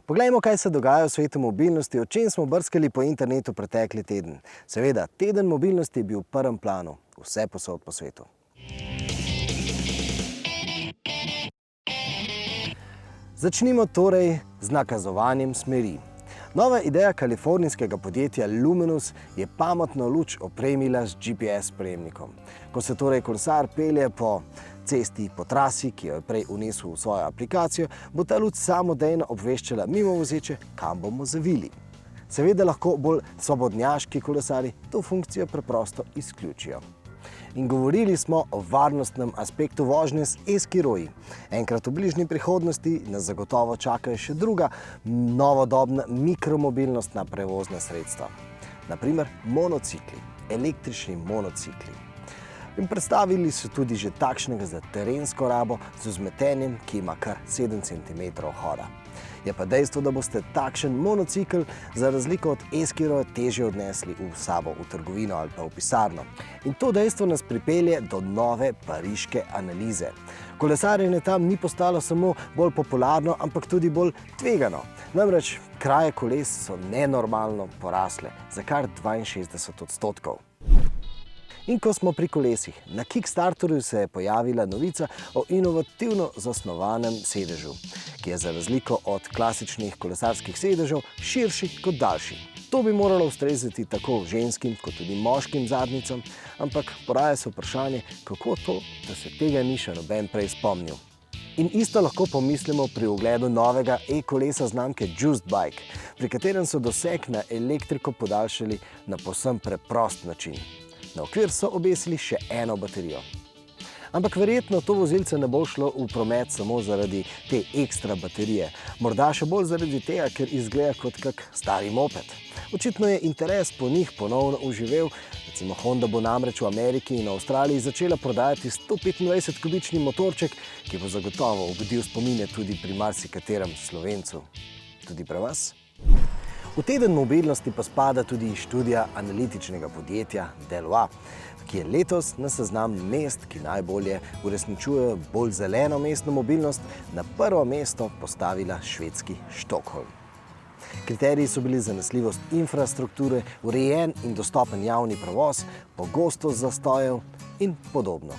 Poglejmo, kaj se dogaja v svetu mobilnosti, o čem smo brskali po internetu pretekli teden. Seveda, teden mobilnosti je bil v prvem planu, vse posod po svetu. Začnimo torej z nakazovanjem smeri. Nova ideja kalifornijskega podjetja Luminous je pametno luč opremila z GPS sprejemnikom. Ko se torej kolesar pelje po cesti, po trasi, ki jo je prej vnesel v svojo aplikacijo, bo ta luč samodejno obveščala mimovozeče, kam bomo zavili. Seveda lahko bolj svobodnjaški kolesarji to funkcijo preprosto izključijo. In govorili smo o varnostnem aspektu vožnje z e-skiroji. Enkrat v bližnji prihodnosti nas zagotovo čakajo še druga novodobna mikromobilnostna prevozna sredstva. Naprimer monocikli, električni monocikli. In predstavili so tudi že takšnega za terensko rabo z vzmetenjem, ki ima kar 7 cm hoda. Je pa dejstvo, da boste takšen monocikl za razliko od e-skiroja težje odnesli v sabo v trgovino ali pa v pisarno. In to dejstvo nas pripelje do nove pariške analize. Kolesarjenje tam ni postalo samo bolj popularno, ampak tudi bolj tvegano. Namreč kraje koles so nenormalno porasle, za kar 62%. In ko smo pri kolesih, na Kickstarterju se je pojavila novica o inovativno zasnovanem sedežu, ki je za razliko od klasičnih kolesarskih sedežev širši kot daljši. To bi moralo ustrezati tako ženskim kot tudi moškim zadnjicam, ampak poraja se vprašanje, kako to, da se tega ni še noben prej spomnil. In isto lahko pomislimo pri ogledu novega e-kolesa znamke Just Bike, pri katerem so doseg na elektriko podaljšali na povsem preprost način. Na okvir so obesili še eno baterijo. Ampak verjetno to vozilce ne bo šlo v promet samo zaradi te ekstra baterije. Morda še bolj zaradi tega, ker izgleda kot kak stari moped. Očitno je interes po njih ponovno oživel. Recimo Honda bo namreč v Ameriki in Avstraliji začela prodajati 125-kubični motorček, ki bo zagotovo obudil spomine tudi pri marsikaterem Slovencu. Tudi pri vas? V teden mobilnosti pa spada tudi študija analitičnega podjetja Deloitte, ki je letos na seznam mest, ki najbolje uresničujejo bolj zeleno mestno mobilnost, na prvo mesto postavila švedski Stockholm. Kriteriji so bili zanesljivost infrastrukture, urejen in dostopen javni prevoz, pogostost zastojev in podobno.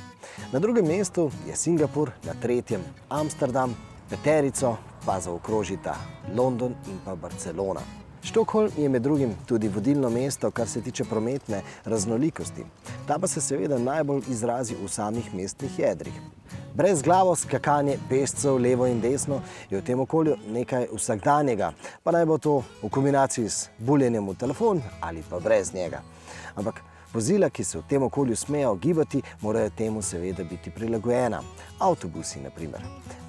Na drugem mestu je Singapur, na tretjem Amsterdam, peterico pa zaokrožita London in pa Barcelona. Stockholm je med drugim tudi vodilno mesto, kar se tiče prometne raznolikosti. Ta pa se seveda najbolj izrazi v samih mestnih jedrih. Brezglavo skakanje pešcev levo in desno je v tem okolju nekaj vsakdanjega, pa naj bo to v kombinaciji s buljenjem v telefon ali pa brez njega. Ampak vozila, ki se v tem okolju smejo gibati, morajo temu seveda biti prilagojena. Avtobusi, na primer.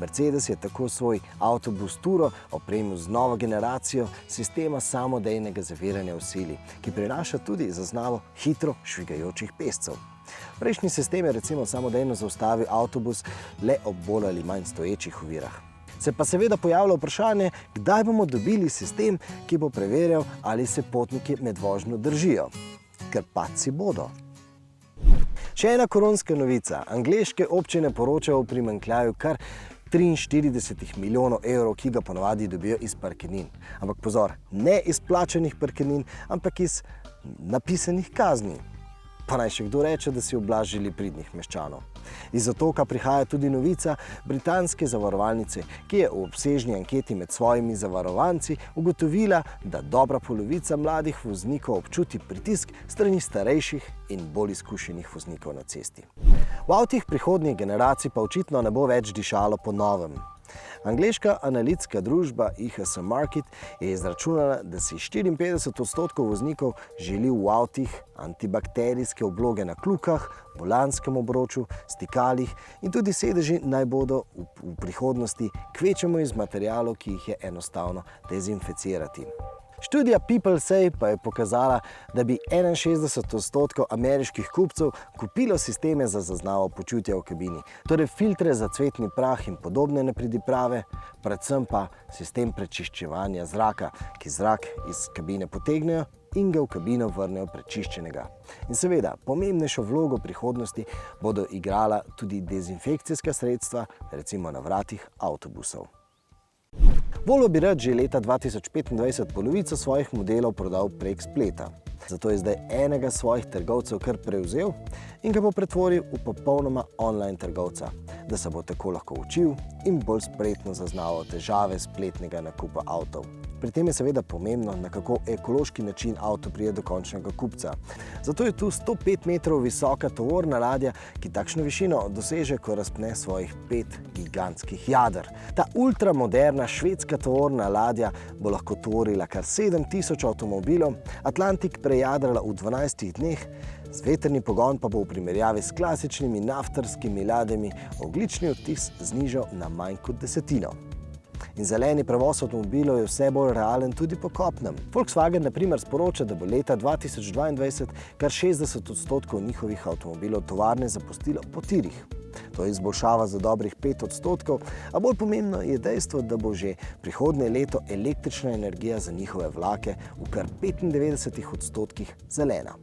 Mercedes je tako svoj avtobus Turo opremil z novo generacijo sistema samodejnega zaviranja v sili, ki prinaša tudi zaznavo hitro švigajočih pešcev. Prejšnji sistem je recimo samodejno zaustavil avtobus le ob bolj ali manj stoječih ovirah. Se pa seveda pojavlja vprašanje, kdaj bomo dobili sistem, ki bo preverjal, ali se potniki med vožnjo držijo. Ker padci bodo. Še ena koronska novica. Angleške občine poročajo o primanjkljaju kar 43 milijonov evrov, ki ga ponavadi dobijo iz parkirnin. Ampak pozor, ne iz plačanih parkirnin, ampak iz napisanih kazni. Pa naj še kdo reče, da si ublažili pridnih meščanov. Iz otoka prihaja tudi novica britanske zavarovalnice, ki je v obsežni anketi med svojimi zavarovanci ugotovila, da dobra polovica mladih voznikov občuti pritisk strani starejših in bolj izkušenih voznikov na cesti. V avtih prihodnjih generacij pa očitno ne bo več dišalo po novem. Angleška analitska družba IHS Markit je izračunala, da si 54% voznikov želi v avtih antibakterijske obloge na kljukah, volanskem obroču, stikalih in tudi sedeži naj bodo v prihodnosti kvečjemu iz materialov, ki jih je enostavno dezinficirati. Študija PeopleSay pa je pokazala, da bi 61% ameriških kupcev kupilo sisteme za zaznavo počutja v kabini, torej filtre za cvetni prah in podobne nepridiprave, predvsem pa sistem prečiščevanja zraka, ki zrak iz kabine potegnejo in ga v kabino vrnejo prečiščenega. In seveda, pomembnejšo vlogo prihodnosti bodo igrala tudi dezinfekcijska sredstva, recimo na vratih avtobusov. Volvo bi rad že leta 2025 polovico svojih modelov prodal prek spleta. Zato je zdaj enega svojih trgovcev kar prevzel in ga bo pretvoril v popolnoma online trgovca, da se bo tako lahko učil in bolj spretno zaznaval težave spletnega nakupa avtov. Pri tem je seveda pomembno, na kako ekološki način avto pride do končnega kupca. Zato je tu 105 metrov visoka tovorna ladja, ki takšno višino doseže, ko razpne svojih 5 gigantskih jader. Ta ultramoderna švedska tovorna ladja bo lahko tovorila kar 7000 avtomobilov, Atlantik prejadrala v 12 dneh, vetrni pogon pa bo v primerjavi s klasičnimi naftarskimi ladjami ogljični odtis znižal na manj kot desetino. In zeleni prevoz avtomobilov je vse bolj realen tudi po kopnem. Volkswagen na primer sporoča, da bo leta 2022 kar 60% njihovih avtomobilov tovarne zapustilo po tirih. To je izboljšava za dobrih 5%, a bolj pomembno je dejstvo, da bo že prihodnje leto električna energija za njihove vlake v kar 95% zelena.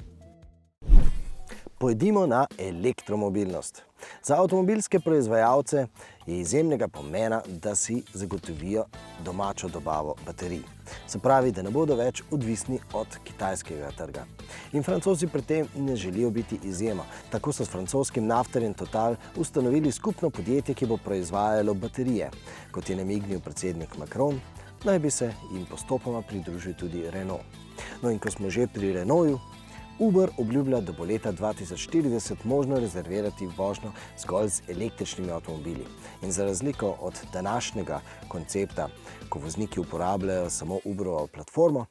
Pojdimo na elektromobilnost. Za avtomobilske proizvajalce je izjemnega pomena, da si zagotovijo domačo dobavo baterij. Se pravi, da ne bodo več odvisni od kitajskega trga. In Francozi pri tem ne želijo biti izjema. Tako so s francoskim naftarjem Total ustanovili skupno podjetje, ki bo proizvajalo baterije. Kot je namignil predsednik Macron, naj bi se jim postopoma pridružil tudi Renault. No in ko smo že pri Renaultu, Uber obljublja, da bo leta 2040 možno rezervirati vožnjo zgolj z električnimi avtomobili. In za razliko od današnjega koncepta, ko vozniki uporabljajo samo Uberovo platformo,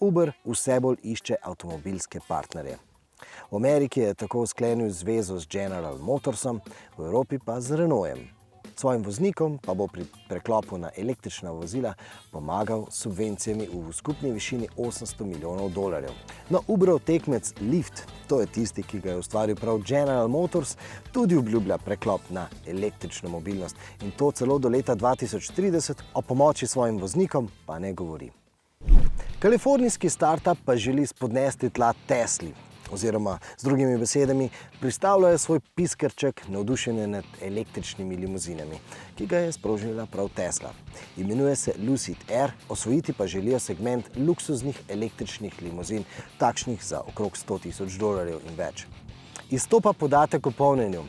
Uber vse bolj išče avtomobilske partnerje. V Ameriki je tako sklenil zvezo z General Motorsom, v Evropi pa z Renaultom. Svojim voznikom pa bo pri preklopu na električna vozila pomagal s subvencijami v skupni višini $800 milijonov. No, Uberov tekmec Lyft, to je tisti, ki ga je ustvaril prav General Motors, tudi obljublja preklop na električno mobilnost in to celo do leta 2030, o pomoči svojim voznikom pa ne govori. Kalifornijski startup pa želi spodnesti tla Tesli. Oziroma, z drugimi besedami, pristavljajo svoj piskrček navdušenja nad električnimi limuzinami, ki ga je sprožila prav Tesla. Imenuje se Lucid Air, osvojiti pa želijo segment luksuznih električnih limuzin, takšnih za okrog $100,000 in več. Izstopa podatek o polnjenju.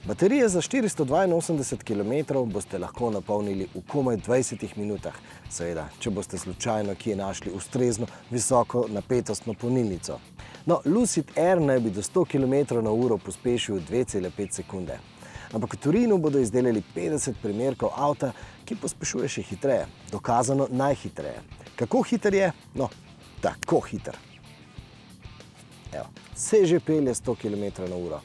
Baterije za 482 km boste lahko napolnili v komaj 20 minutah, seveda, če boste slučajno kje našli ustrezno visoko napetostno polnilnico. No, Lucid Air naj bi do 100 km/h pospešil 2,5 sekunde. Ampak v Torinu bodo izdelali 50 primerkov avta, ki pospešuje še hitreje, dokazano najhitreje. Kako hiter je? No, tako hiter. Evo, se že pelje 100 km/h.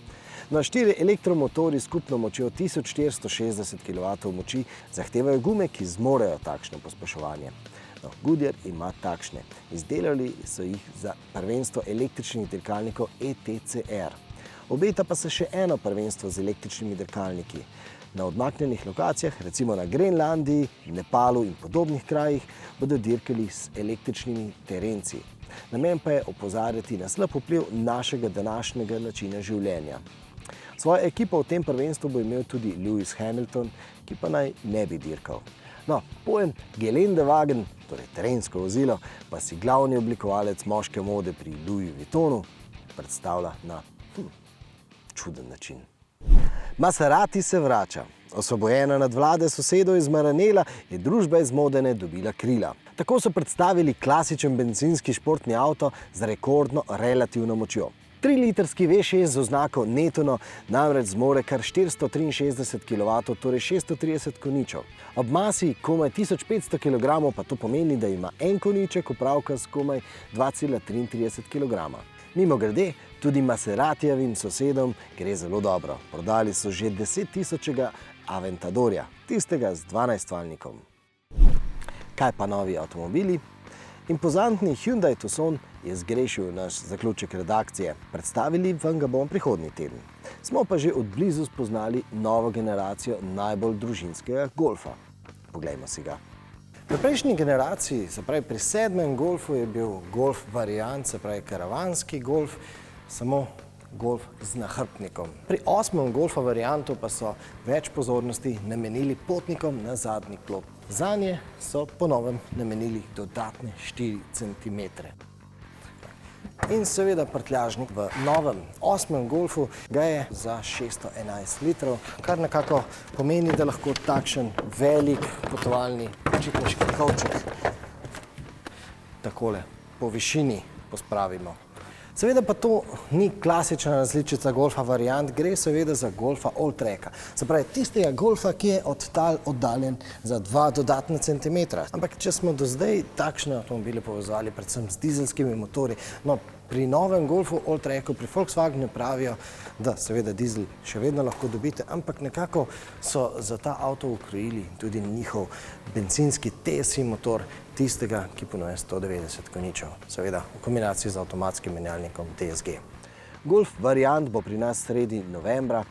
Na 4 elektromotorji skupno močjo 1460 kW moči zahtevajo gume, ki zmorejo takšno pospeševanje. No, Goodyear ima takšne. Izdelali so jih za prvenstvo električnih dirkalnikov ETCR. Obeta pa se še eno prvenstvo z električnimi dirkalniki. Na odmaknjenih lokacijah, recimo na Grenlandiji, Nepalu in podobnih krajih, bodo dirkali s električnimi terenci. Namen pa je opozarjati na slab vpliv našega današnjega načina življenja. Svojo ekipo v tem prvenstvu bo imel tudi Lewis Hamilton, ki pa naj ne bi dirkal. No, pojem Geländewagen, torej terensko vozilo, pa si glavni oblikovalec moške mode pri Louis Vuittonu predstavlja na čuden način. Maserati se vrača. Osvobojena nad vlade sosedov iz Maranela je družba iz Modene dobila krila. Tako so predstavili klasičen bencinski športni avto z rekordno relativno močjo. 3-litrski V6 z oznako Netono namreč zmore kar 463 kW, torej 630 konjičev. Ob masi komaj 1500 kg pa to pomeni, da ima en konjiček opravka s komaj 2,33 kg. Mimogrede, tudi Maseratijevim sosedom gre zelo dobro. Prodali so že 10 000 Aventadorja, tistega z 12-valjnikom. Kaj pa novi avtomobili? Impozantni Hyundai Tucson je zgrešil naš zaključek redakcije. Predstavili vam ga bomo prihodnji teden. Smo pa že od blizu spoznali novo generacijo najbolj družinskega golfa. Poglejmo si ga. Pri prejšnji generaciji, se pravi pri 7. golfu, je bil golf variant, se pravi karavanski golf, samo Golf z nahrbtnikom. Pri 8. Golfa variantu pa so več pozornosti namenili potnikom na zadnji klop. Zanje so po novem namenili dodatne 4 cm. In seveda prtljažnik v novem 8. Golfu ga je za 611 litrov, kar nekako pomeni, da lahko takšen velik potovalni počitniški kovček takole po višini pospravimo. Seveda pa to ni klasična različica Golfa variant, gre seveda za Golfa Alltracka. Se pravi, tistega Golfa, ki je od tal oddaljen za 2 dodatna centimetra. Ampak če smo do zdaj takšne avtomobile povezali predvsem z dizelskimi motorji, no, pri novem Golfu Alltracku, pri Volkswagenu pravijo, da seveda dizel še vedno lahko dobite, ampak nekako so za ta avto ukrojili tudi njihov bencinski TSI motor, tistega, ki ponuja 190 konjičev, seveda v kombinaciji z avtomatskim menjalnikom DSG. Golf variant bo pri nas sredi novembra,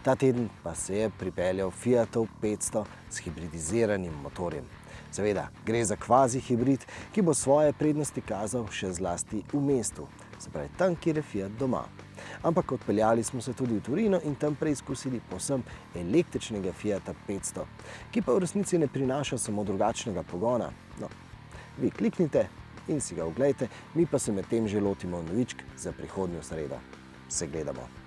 ta teden pa se je pripeljal Fiatov 500 s hibridiziranim motorjem. Seveda, gre za kvazi hibrid, ki bo svoje prednosti kazal še zlasti v mestu, se pravi tam, kjer je Fiat doma. Ampak odpeljali smo se tudi v Torino in tam preizkusili povsem električnega Fiata 500, ki pa v resnici ne prinaša samo drugačnega pogona. No, vi kliknite in si ga oglejte, mi pa se medtem že lotimo novičk za prihodnjo sredo. Se gledamo.